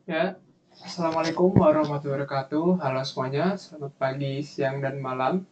Ya, Assalamualaikum warahmatullahi wabarakatuh. Halo semuanya, selamat pagi, siang, dan malam.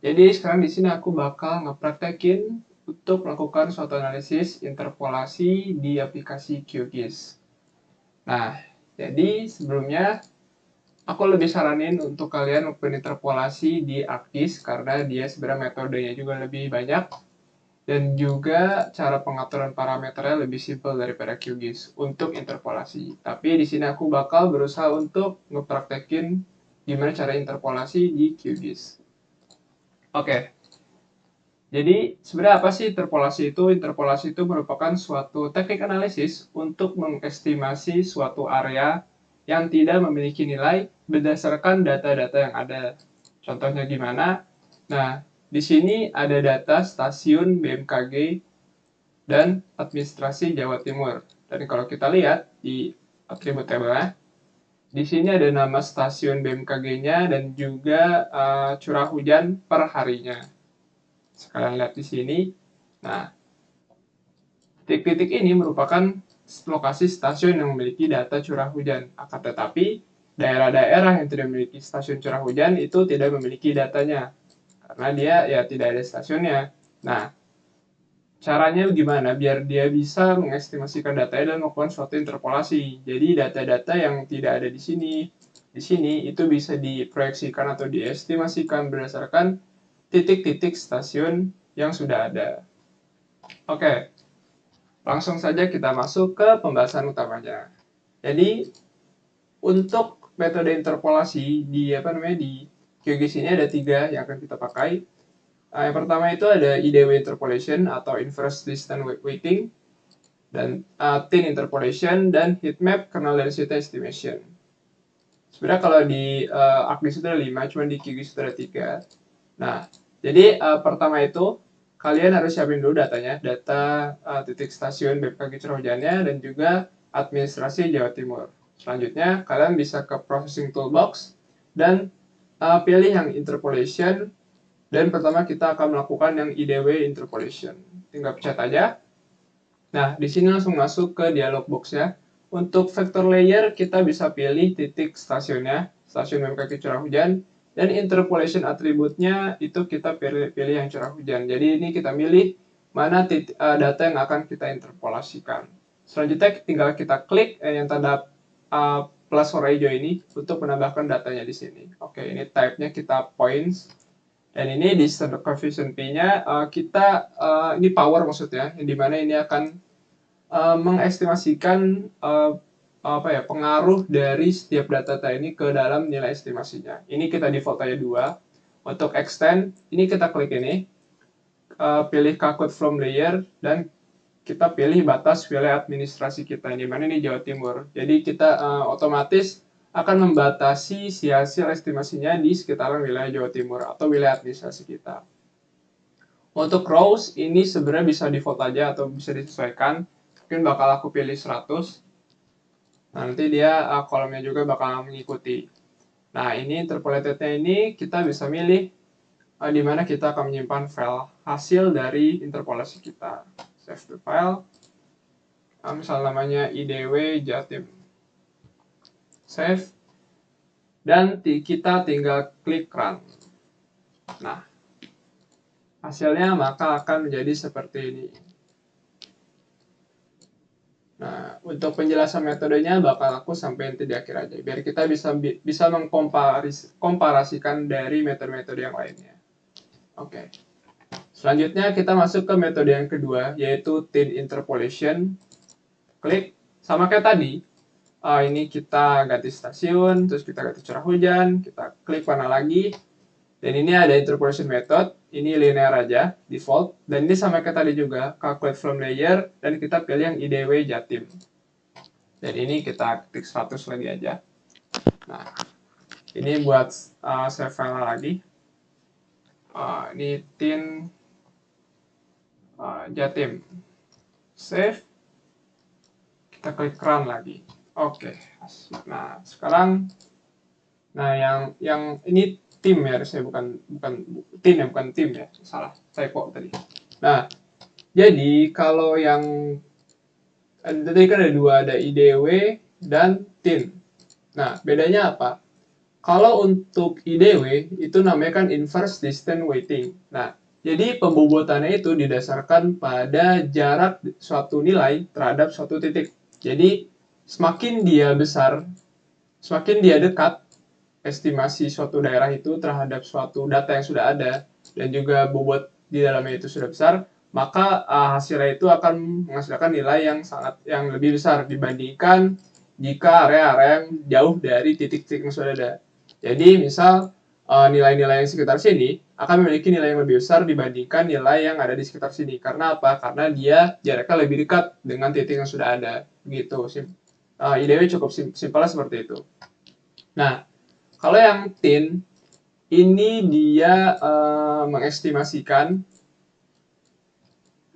Jadi sekarang di sini aku bakal ngepraktekin untuk melakukan suatu analisis interpolasi di aplikasi QGIS. Nah, jadi sebelumnya aku lebih saranin untuk kalian melakukan interpolasi di ArcGIS karena dia sebenarnya metodenya juga lebih banyak dan juga cara pengaturan parameternya lebih simpel daripada QGIS untuk interpolasi. Tapi di sini aku bakal berusaha untuk ngepraktekin gimana cara interpolasi di QGIS. Oke, jadi sebenarnya apa sih interpolasi itu? Interpolasi itu merupakan suatu teknik analisis untuk mengestimasi suatu area yang tidak memiliki nilai berdasarkan data-data yang ada. Contohnya gimana? Nah, di sini ada data stasiun BMKG dan administrasi Jawa Timur. Dan kalau kita lihat di atribut tabelnya, di sini ada nama stasiun BMKG-nya dan juga curah hujan per harinya. Sekalian lihat di sini. Nah, titik-titik ini merupakan lokasi stasiun yang memiliki data curah hujan. Akan tetapi, daerah-daerah yang tidak memiliki stasiun curah hujan itu tidak memiliki datanya. Karena dia ya tidak ada stasiunnya. Nah, caranya gimana biar dia bisa mengestimasikan datanya dan melakukan suatu interpolasi. Jadi data-data yang tidak ada di sini itu bisa diproyeksikan atau diestimasikan berdasarkan titik-titik stasiun yang sudah ada. Oke, langsung saja kita masuk ke pembahasan utamanya. Jadi untuk metode interpolasi di QGIS ini ada tiga yang akan kita pakai. Yang pertama itu ada IDW interpolation atau inverse distance weighting, dan thin interpolation, dan heatmap kernel density estimation. Sebenarnya kalau di ArcGIS itu ada 5, cuma di QGIS itu ada 3. Nah, jadi pertama itu kalian harus siapin dulu datanya, data titik stasiun BMKG curah hujannya dan juga administrasi Jawa Timur. Selanjutnya, kalian bisa ke processing toolbox dan pilih yang interpolation, dan pertama kita akan melakukan yang IDW interpolation. Tinggal pencet aja. Nah, di sini langsung masuk ke dialog box ya. Untuk vector layer, kita bisa pilih titik stasiunnya, stasiun BMKG curah hujan, dan interpolation atributnya itu kita pilih yang curah hujan. Jadi ini kita milih mana data yang akan kita interpolasikan. Selanjutnya tinggal kita klik yang tanda plus warna hijau ini untuk menambahkan datanya di sini. Oke, ini type-nya kita points. Dan ini di standard coefficient P-nya ini power maksudnya, yang dimana ini akan mengestimasikan pengaruh dari setiap data ini ke dalam nilai estimasinya. Ini kita default aja 2. Untuk extend, ini kita klik ini, pilih calculate from layer, dan kita pilih batas wilayah administrasi kita, di mana ini Jawa Timur. Jadi kita otomatis akan membatasi si hasil estimasinya di sekitaran wilayah Jawa Timur atau wilayah administrasi kita. Untuk rows, ini sebenarnya bisa default aja atau bisa disesuaikan. Mungkin bakal aku pilih 100. Nanti dia kolomnya juga bakal mengikuti. Nah, ini interpolatednya ini kita bisa milih di mana kita akan menyimpan file hasil dari interpolasi kita. Save the file. Misal namanya IDW Jatim. Save. Dan kita tinggal klik run. Nah, hasilnya maka akan menjadi seperti ini. Nah, untuk penjelasan metodenya bakal aku sampaikan di akhir aja, biar kita bisa mengkomparasikan dari metode-metode yang lainnya. Oke. Selanjutnya kita masuk ke metode yang kedua, yaitu thin interpolation. Klik, sama kayak tadi. Ini kita ganti stasiun, terus kita ganti curah hujan, kita klik warna lagi. Dan ini ada interpolation method, ini linear aja, default. Dan ini sama kayak tadi juga, calculate from layer, dan kita pilih yang IDW Jatim. Dan ini kita ketik 100 lagi aja. Nah, ini buat save file lagi. Ini thin Jatim. Save. Kita klik run lagi. Oke. Nah, sekarang yang ini tim ya, saya bukan tim ya, salah typo tadi. Nah, jadi kalau yang tadi kan ada 2, ada IDW dan tin. Nah, bedanya apa? Kalau untuk IDW itu namanya kan inverse distance weighting. Nah, jadi pembobotannya itu didasarkan pada jarak suatu nilai terhadap suatu titik. Jadi semakin dia besar, semakin dia dekat estimasi suatu daerah itu terhadap suatu data yang sudah ada dan juga bobot di dalamnya itu sudah besar, maka hasilnya itu akan menghasilkan nilai yang lebih besar dibandingkan jika area-area yang jauh dari titik-titik yang sudah ada. Jadi misal nilai-nilai yang sekitar sini akan memiliki nilai yang lebih besar dibandingkan nilai yang ada di sekitar sini. Karena apa? Karena dia jaraknya lebih dekat dengan titik yang sudah ada. Gitu. IDW cukup simpelnya seperti itu. Nah, kalau yang tin, ini dia mengestimasikan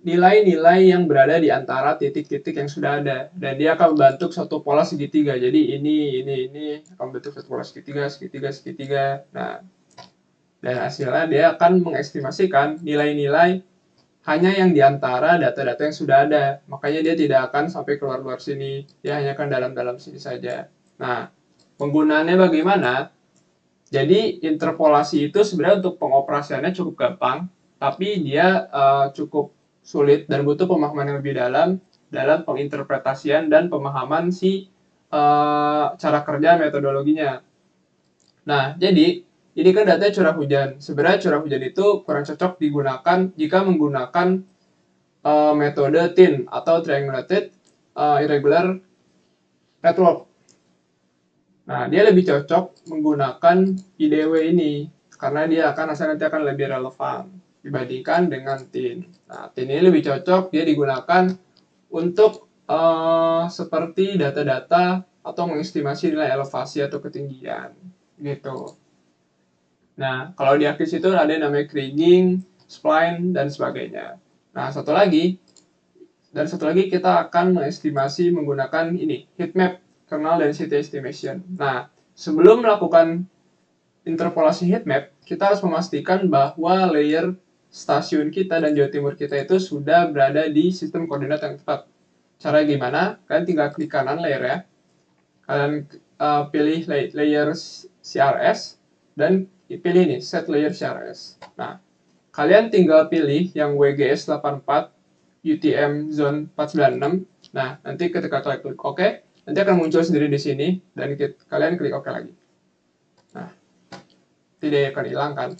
nilai-nilai yang berada di antara titik-titik yang sudah ada. Dan dia akan membentuk suatu pola segitiga. Jadi ini akan membentuk suatu pola segitiga, segitiga, segitiga. Nah, dan hasilnya dia akan mengestimasikan nilai-nilai hanya yang di antara data-data yang sudah ada. Makanya dia tidak akan sampai keluar-luar sini. Dia hanya akan dalam-dalam sini saja. Nah, penggunaannya bagaimana? Jadi interpolasi itu sebenarnya untuk pengoperasiannya cukup gampang, tapi dia cukup sulit dan butuh pemahaman yang lebih dalam penginterpretasian dan pemahaman si cara kerja metodologinya. Nah, jadi ini kan datanya curah hujan. Sebenarnya curah hujan itu kurang cocok digunakan jika menggunakan metode TIN atau Triangulated Irregular Network. Nah, dia lebih cocok menggunakan IDW ini karena dia akan hasilnya nanti akan lebih relevan dibandingkan dengan TIN. Nah, TIN ini lebih cocok dia digunakan untuk seperti data-data atau mengestimasi nilai elevasi atau ketinggian gitu. Nah, kalau di ArcGIS itu ada yang namanya kriging, spline, dan sebagainya. Nah, satu lagi kita akan mengestimasi menggunakan ini, heat map, kernel density estimation. Nah, sebelum melakukan interpolasi heat map, kita harus memastikan bahwa layer stasiun kita dan Jawa Timur kita itu sudah berada di sistem koordinat yang tepat. Cara gimana? Kalian tinggal klik kanan layer ya. Kalian pilih layer CRS dan pilih ini, set layer CRS. Nah, kalian tinggal pilih yang WGS 84 UTM zone 496. Nah, nanti ketika kalian klik OK, nanti akan muncul sendiri di sini dan kalian klik OK lagi. Nah, tidak akan hilang kan?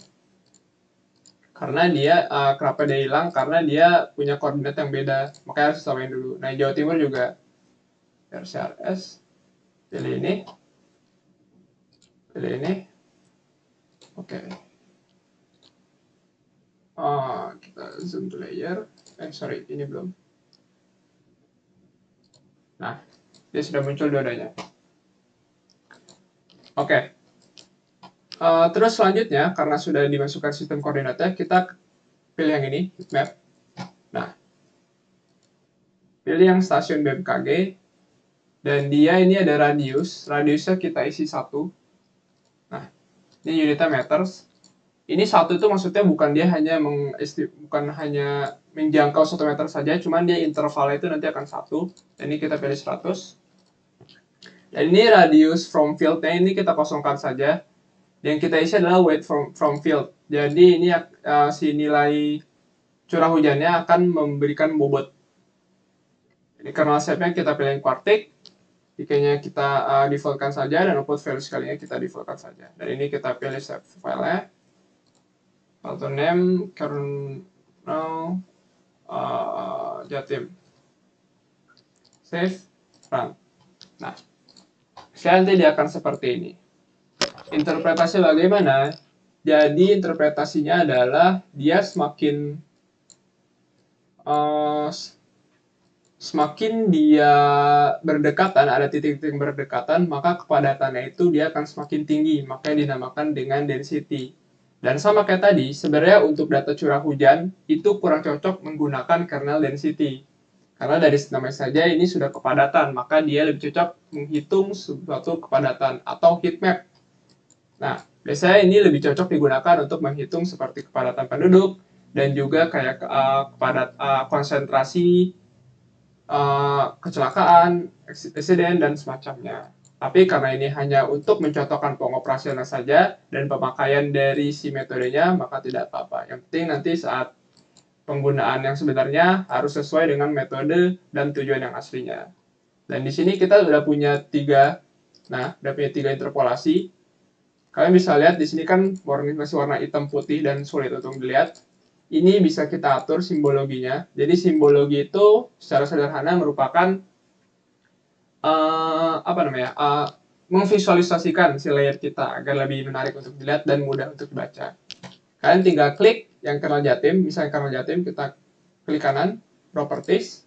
Karena dia kenapa dia hilang? Karena dia punya koordinat yang beda, makanya harus samain dulu. Nah, Jawa Timur juga RCRS, pilih ini, oke. Kita zoom to layer. Sorry, ini belum. Nah, dia sudah muncul dua-duanya. Oke. Terus selanjutnya, karena sudah dimasukkan sistem koordinatnya, kita pilih yang ini, map. Nah, pilih yang stasiun BMKG, dan dia ini ada radiusnya kita isi 1. Nah, ini unitnya meters. Ini 1 itu maksudnya bukan hanya menjangkau 1 meter saja, cuman dia intervalnya itu nanti akan 1. Dan ini kita pilih 100. Dan ini radius from field-nya ini kita kosongkan saja. Yang kita isi adalah weight from field. Jadi ini si nilai curah hujannya akan memberikan bobot. Jadi kernel shape-nya kita pilih quartic, IK-nya kita defaultkan saja, dan output value sekalinya kita defaultkan saja. Dan ini kita pilih shape file-nya. File name, kernel, Jatim. Save, run. Nah, nanti dia akan seperti ini. Interpretasi bagaimana? Jadi interpretasinya adalah dia semakin dia berdekatan, ada titik-titik berdekatan, maka kepadatannya itu dia akan semakin tinggi, makanya dinamakan dengan density. Dan sama kayak tadi, sebenarnya untuk data curah hujan itu kurang cocok menggunakan kernel density. Karena dari namanya saja ini sudah kepadatan, maka dia lebih cocok menghitung suatu kepadatan atau heat map. Nah, biasanya ini lebih cocok digunakan untuk menghitung seperti kepadatan penduduk dan juga kayak konsentrasi kecelakaan, insiden, dan semacamnya. Tapi karena ini hanya untuk mencontohkan pengoperasionan saja dan pemakaian dari si metodenya, maka tidak apa-apa. Yang penting nanti saat penggunaan yang sebenarnya harus sesuai dengan metode dan tujuan yang aslinya. Dan di sini kita udah punya tiga interpolasi. Kalian bisa lihat di sini kan masih warna hitam putih dan sulit untuk dilihat. Ini bisa kita atur simbologinya. Jadi simbologi itu secara sederhana merupakan memvisualisasikan si layer kita agar lebih menarik untuk dilihat dan mudah untuk dibaca. Kalian tinggal klik yang kernel Jatim, misalnya kernel Jatim, kita klik kanan, properties,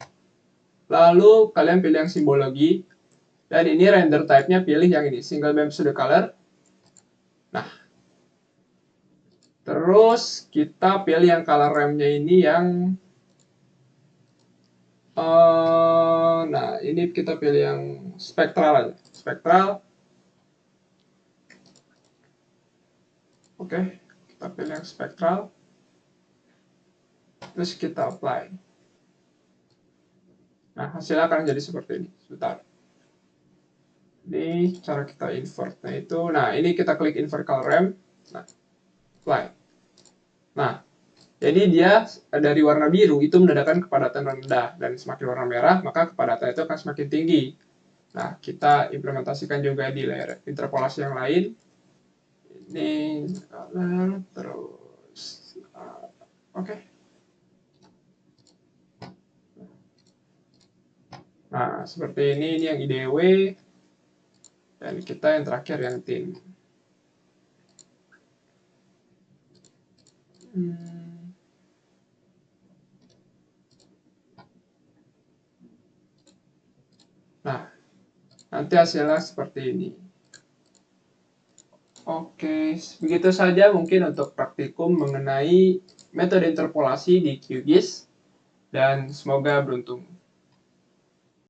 lalu kalian pilih yang simbologi, dan ini render type-nya pilih yang ini, single beam pseudo color. Nah, terus kita pilih yang color RAM-nya ini yang nah, ini kita pilih yang spektral aja. Spektral. Oke, kita pilih yang spektral. Terus kita apply. Nah, hasilnya akan jadi seperti ini. Sebentar. Ini cara kita invert-nya itu. Nah, ini kita klik invert color ramp. Nah, apply. Nah, jadi dia dari warna biru itu menandakan kepadatan rendah. Dan semakin warna merah, maka kepadatan itu akan semakin tinggi. Nah, kita implementasikan juga di layer interpolasi yang lain. Ini color, terus oke. Nah, seperti ini yang IDW, dan kita yang terakhir yang tin. Nah, nanti hasilnya seperti ini. Oke, begitu saja mungkin untuk praktikum mengenai metode interpolasi di QGIS, dan semoga beruntung.